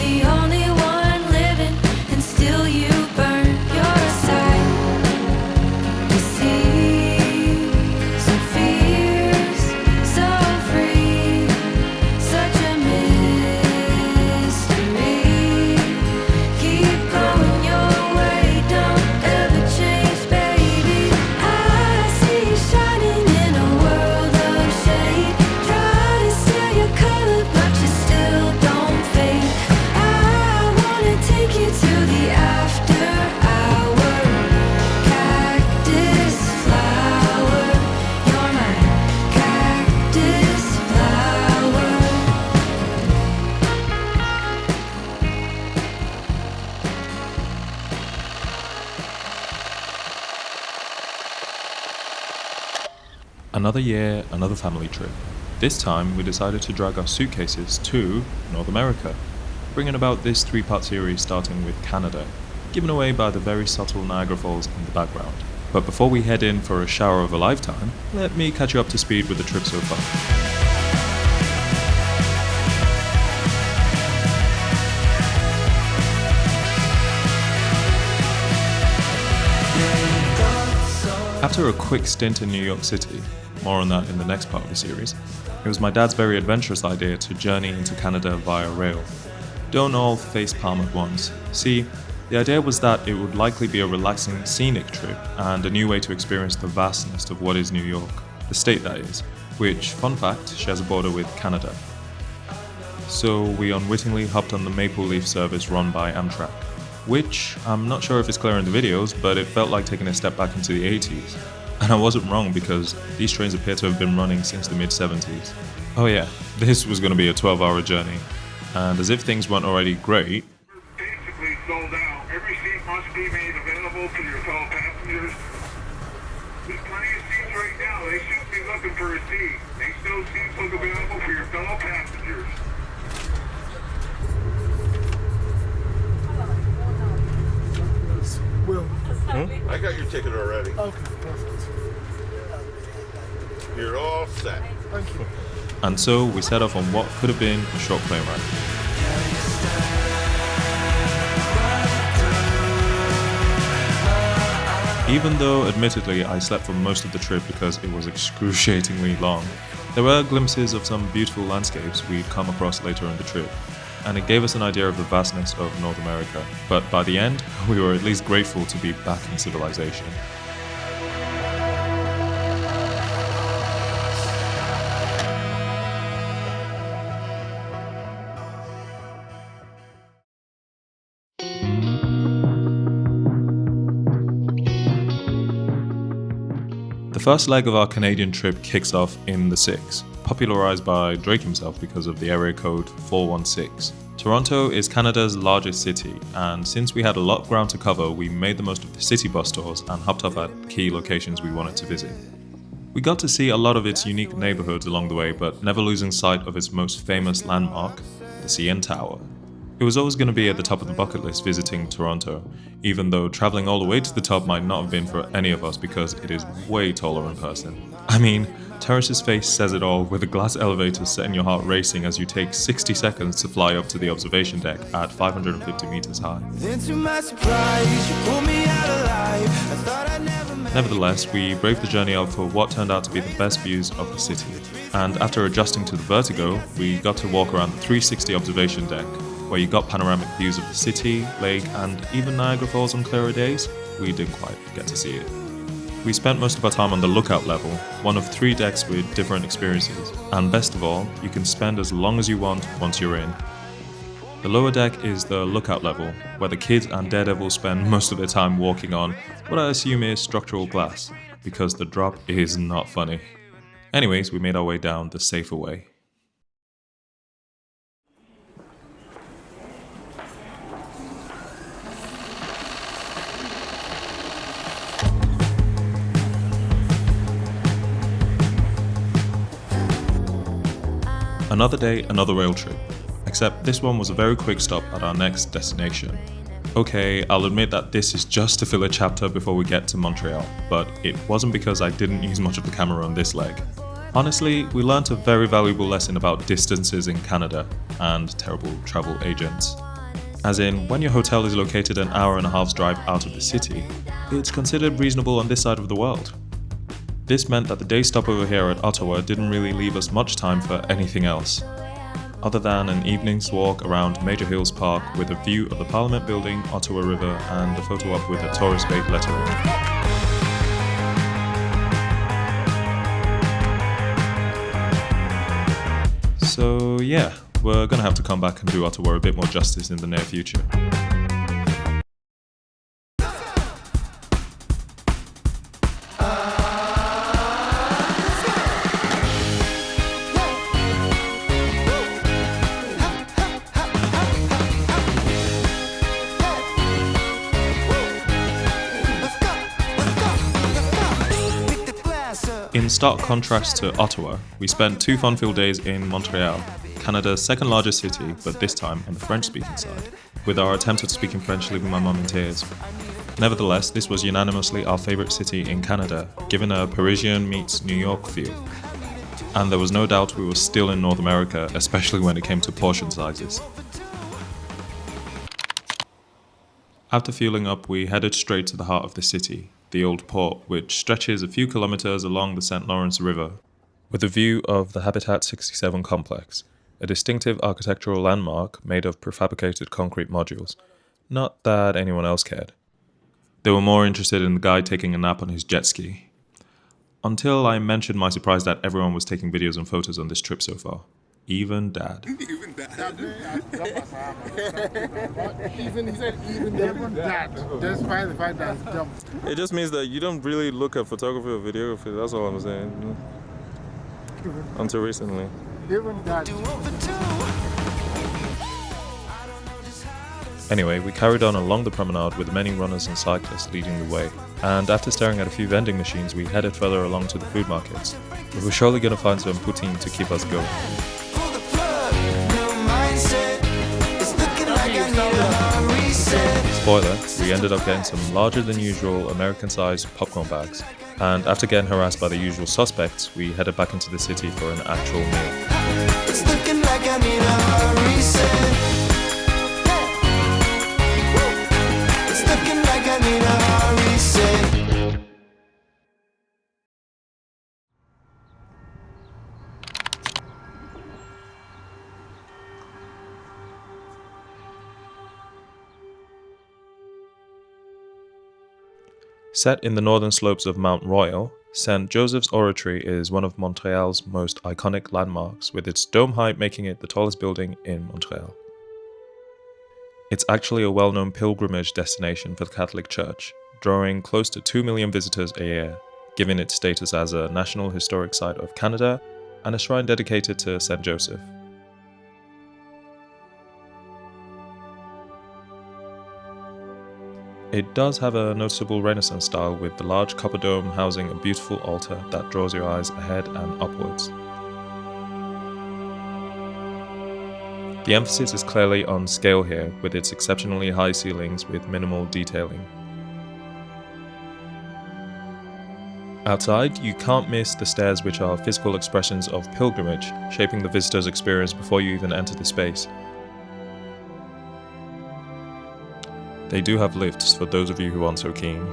the only one living, and still you burn your sight. You see, so fierce, so free, such a mystery. Keep going your way, don't ever change, baby. I see you shining in a world of shade. Try to steal your color, but you still don't fade. I wanna take you to the after hour. Cactus flower, you're my cactus flower. Another year, another family trip. This time we decided to drag our suitcases to North America, bringing about this 3-part series starting with Canada, given away by the very subtle Niagara Falls in the background. But before we head in for a shower of a lifetime, let me catch you up to speed with the trip so far. After a quick stint in New York City, more on that in the next part of the series, it was my dad's very adventurous idea to journey into Canada via rail. Don't all face palm at once. See, the idea was that it would likely be a relaxing, scenic trip and a new way to experience the vastness of what is New York, the state that is, which, fun fact, shares a border with Canada. So we unwittingly hopped on the Maple Leaf service run by Amtrak, which I'm not sure if it's clear in the videos, but it felt like taking a step back into the 80s. And I wasn't wrong because these trains appear to have been running since the mid-70s. Oh yeah, this was going to be a 12-hour journey. And as if things weren't already great, Basically sold out. Every seat must be made available to your fellow passengers. There's plenty of seats right now. They shouldn't be looking for a seat. They still seats look available for your fellow passengers. Will. I got your ticket already. Okay, perfect. You're all set. Thank you. and so we set off on what could have been a short plane ride. Even though, admittedly, I slept for most of the trip because it was excruciatingly long, there were glimpses of some beautiful landscapes we'd come across later in the trip, and it gave us an idea of the vastness of North America. But by the end, we were at least grateful to be back in civilization. The first leg of our Canadian trip kicks off in the 6, popularized by Drake himself because of the area code 416. Toronto is Canada's largest city, and since we had a lot of ground to cover, we made the most of the city bus tours and hopped up at key locations we wanted to visit. We got to see a lot of its unique neighborhoods along the way, but never losing sight of its most famous landmark, the CN Tower. It was always going to be at the top of the bucket list visiting Toronto, even though traveling all the way to the top might not have been for any of us because it is way taller in person. I mean, Terrace's face says it all, with a glass elevator setting your heart racing as you take 60 seconds to fly up to the observation deck at 550 meters high. Nevertheless, we braved the journey out for what turned out to be the best views of the city. And after adjusting to the vertigo, we got to walk around the 360 observation deck, where you got panoramic views of the city, lake, and even Niagara Falls on clearer days. We didn't quite get to see it. We spent most of our time on the lookout level, one of 3 decks with different experiences. And best of all, you can spend as long as you want once you're in. The lower deck is the lookout level, where the kids and Daredevil spend most of their time walking on what I assume is structural glass, because the drop is not funny. Anyways, we made our way down the safer way. Another day, another rail trip, except this one was a very quick stop at our next destination. Okay, I'll admit that this is just to fill a chapter before we get to Montreal, but it wasn't because I didn't use much of the camera on this leg. Honestly, we learnt a very valuable lesson about distances in Canada and terrible travel agents. As in, when your hotel is located an hour and a half's drive out of the city, it's considered reasonable on this side of the world. This meant that the day stopover here at Ottawa didn't really leave us much time for anything else, other than an evening's walk around Major Hills Park with a view of the Parliament Building, Ottawa River, and a photo op with a tourist bait lettering. So yeah, we're gonna have to come back and do Ottawa a bit more justice in the near future. In stark contrast to Ottawa, we spent 2 fun-filled days in Montreal, Canada's second largest city, but this time on the French-speaking side, with our attempt at speaking French leaving my mum in tears. Nevertheless, this was unanimously our favourite city in Canada, given a Parisian meets New York feel. And there was no doubt we were still in North America, especially when it came to portion sizes. After fueling up, we headed straight to the heart of the city, the Old Port, which stretches a few kilometers along the St. Lawrence River, with a view of the Habitat 67 complex, a distinctive architectural landmark made of prefabricated concrete modules. Not that anyone else cared. They were more interested in the guy taking a nap on his jet ski. Until I mentioned my surprise that everyone was taking videos and photos on this trip so far. Even Dad. Even that. Even that. Despite the fact that it's dumb. It just means that you don't really look at photography or videography, that's all I'm saying. Until recently. Even that. Anyway, we carried on along the promenade with many runners and cyclists leading the way, and after staring at a few vending machines, we headed further along to the food markets. We were surely going to find some poutine to keep us going. Spoiler, we ended up getting some larger than usual American-sized popcorn bags, and after getting harassed by the usual suspects, we headed back into the city for an actual meal. It's looking like I need a reset. It's looking like I need a reset. Set in the northern slopes of Mount Royal, St. Joseph's Oratory is one of Montreal's most iconic landmarks, with its dome height making it the tallest building in Montreal. It's actually a well-known pilgrimage destination for the Catholic Church, drawing close to 2 million visitors a year, giving its status as a National Historic Site of Canada and a shrine dedicated to St. Joseph. It does have a noticeable Renaissance style, with the large copper dome housing a beautiful altar that draws your eyes ahead and upwards. The emphasis is clearly on scale here, with its exceptionally high ceilings with minimal detailing. Outside, you can't miss the stairs, which are physical expressions of pilgrimage, shaping the visitor's experience before you even enter the space. They do have lifts for those of you who aren't so keen.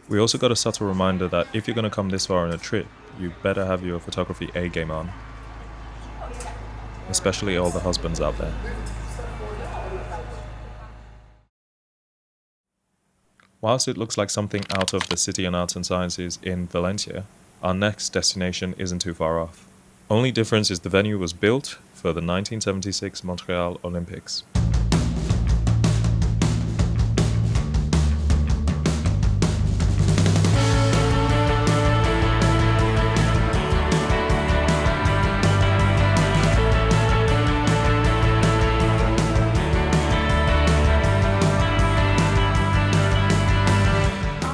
We also got a subtle reminder that if you're going to come this far on a trip, you better have your photography A game on. Especially all the husbands out there. Whilst it looks like something out of the City of Arts and Sciences in Valencia, our next destination isn't too far off. Only difference is the venue was built for the 1976 Montreal Olympics.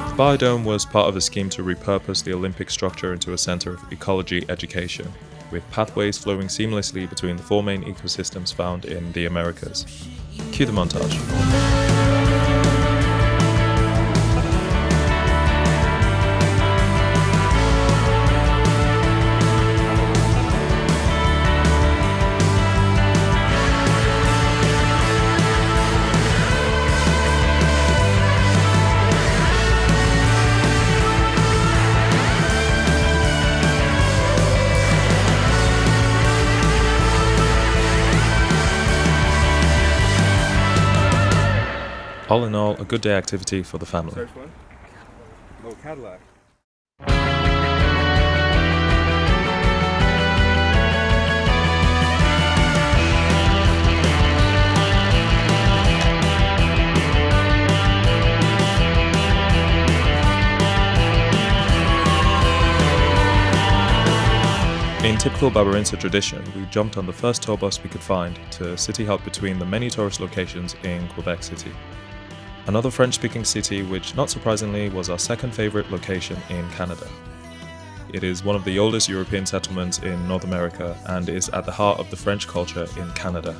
The Biodome was part of a scheme to repurpose the Olympic structure into a centre of ecology education, with pathways flowing seamlessly between the 4 main ecosystems found in the Americas. Cue the montage. All in all, a good day activity for the family. Search one. Oh, Cadillac. In typical Barbarinsa tradition, we jumped on the first tour bus we could find to city hop between the many tourist locations in Quebec City. Another French-speaking city which, not surprisingly, was our second favourite location in Canada. It is one of the oldest European settlements in North America and is at the heart of the French culture in Canada.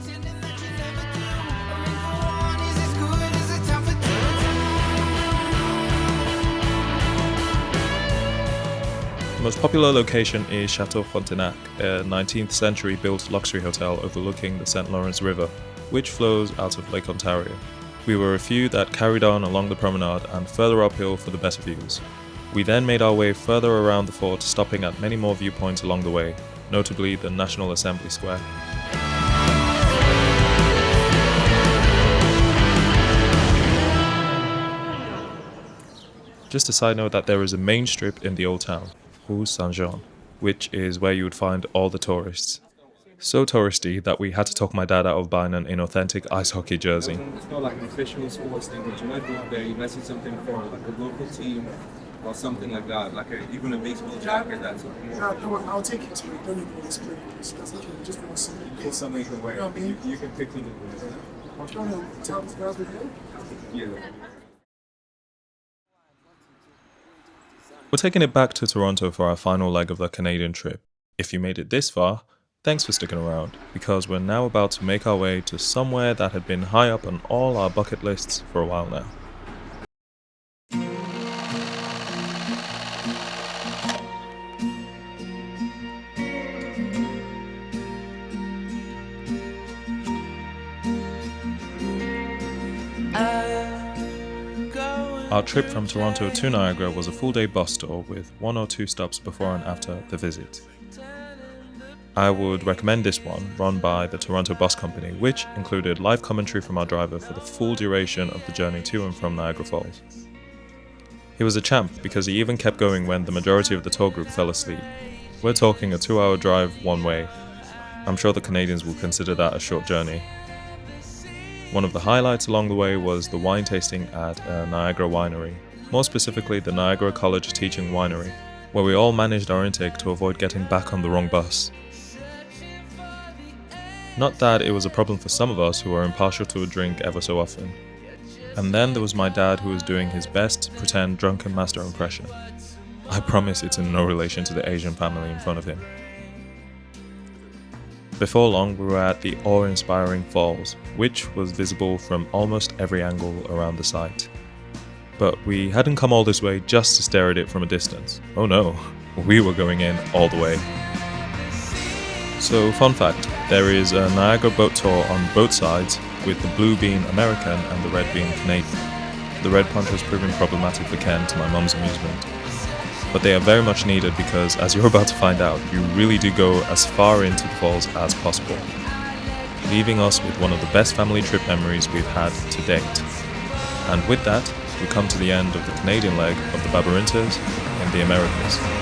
The most popular location is Chateau Frontenac, a 19th century built luxury hotel overlooking the St. Lawrence River, which flows out of Lake Ontario. We were a few that carried on along the promenade and further uphill for the better views. We then made our way further around the fort, stopping at many more viewpoints along the way, notably the National Assembly Square. Just a side note that there is a main strip in the old town, Rue Saint-Jean, which is where you would find all the tourists. So touristy that we had to talk my dad out of buying an inauthentic ice hockey jersey. It's not like an official sports thing, but you might go up there, you might see something for like a local team or something like that, like even a baseball jacket, that's something. Yeah, no, I'll take it. You don't need to explain this. That's okay. Just want something. It's something you can wear. You know what I mean? You can pick something. I'm trying to tell these guys what you do. Yeah. We're taking it back to Toronto for our final leg of the Canadian trip. If you made it this far, thanks for sticking around, because we're now about to make our way to somewhere that had been high up on all our bucket lists for a while now. Our trip from Toronto to Niagara was a full-day bus tour with 1 or 2 stops before and after the visit. I would recommend this one, run by the Toronto Bus Company, which included live commentary from our driver for the full duration of the journey to and from Niagara Falls. He was a champ because he even kept going when the majority of the tour group fell asleep. We're talking a 2-hour drive one way. I'm sure the Canadians will consider that a short journey. One of the highlights along the way was the wine tasting at a Niagara winery, more specifically the Niagara College Teaching Winery, where we all managed our intake to avoid getting back on the wrong bus. Not that it was a problem for some of us who are impartial to a drink ever so often. And then there was my dad, who was doing his best to pretend drunken master impression. I promise it's in no relation to the Asian family in front of him. Before long, we were at the awe-inspiring falls, which was visible from almost every angle around the site. But we hadn't come all this way just to stare at it from a distance. Oh no, we were going in all the way. So, fun fact, there is a Niagara boat tour on both sides, with the blue being American and the red being Canadian. The red punch has proven problematic for Ken, to my mum's amusement. But they are very much needed because, as you're about to find out, you really do go as far into the falls as possible, leaving us with one of the best family trip memories we've had to date. And with that, we come to the end of the Canadian leg of the Barbarintas in the Americas.